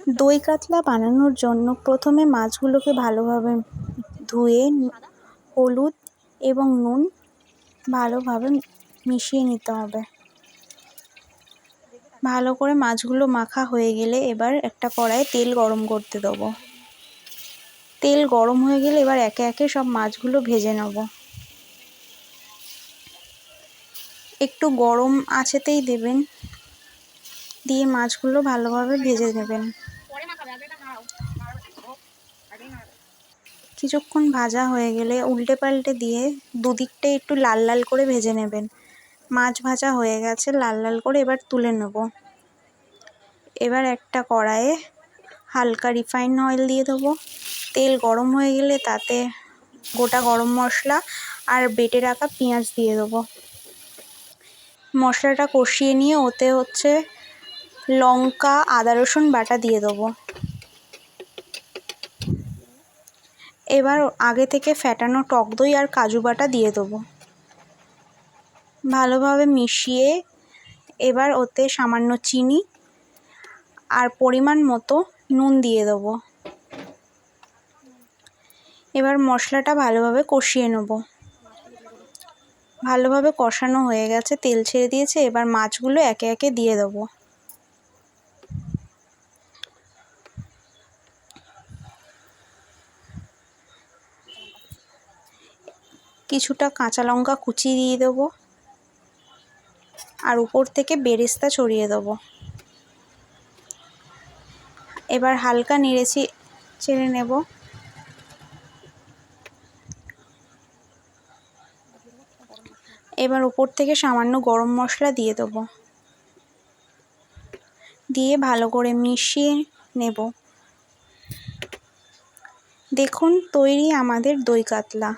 দই কাতলা বানানোর জন্য প্রথমে মাছগুলোকে ভালোভাবে ধুয়ে হলুদ এবং নুন ভালোভাবে মিশিয়ে নিতে হবে। ভালো করে মাছগুলো মাখা হয়ে গেলে এবার একটা কড়াইয়ে তেল গরম করতে দেবো। তেল গরম হয়ে গেলে এবার একে একে সব মাছগুলো ভেজে নেব। একটু গরম আঁচেতেই দেবেন, দিয়ে মাছগুলো ভালোভাবে ভেজে নেবেন। কিছুক্ষণ ভাজা হয়ে গেলে উল্টে পাল্টে দিয়ে দুদিকটাই একটু লাল লাল করে ভেজে নেবেন। মাছ ভাজা হয়ে গেছে লাল লাল করে, এবার তুলে নেব। এবার একটা কড়াইয়ে হালকা রিফাইন অয়েল দিয়ে দেবো। তেল গরম হয়ে গেলে তাতে গোটা গরম মশলা আর বেটে রাখা পেঁয়াজ দিয়ে দেবো। মশলাটা কষিয়ে নিয়ে ওতে লঙ্কা আদা রসুন বাটা দিয়ে দেবো। এবার আগে থেকে ফ্যাটানো টক দই আর কাজু বাটা দিয়ে দেবো। ভালোভাবে মিশিয়ে এবার ওতে সামান্য চিনি আর পরিমাণ মতো নুন দিয়ে দেবো। এবার মশলাটা ভালোভাবে কষিয়ে নেব। ভালোভাবে কষানো হয়ে গেছে, তেল ছেড়ে দিয়েছে, এবার মাছগুলো একে একে দিয়ে দেবো। কিছুটা কাঁচা লঙ্কা কুচি দিয়ে দেবো আর উপর থেকে বেরেস্তা ছড়িয়ে দেবো। এবার হালকা নেড়ে চেড়ে নেব। এবার উপর থেকে সামান্য গরম মশলা দিয়ে দেবো, দিয়ে ভালো করে মিশিয়ে নেব। দেখুন তৈরি আমাদের দই কাতলা।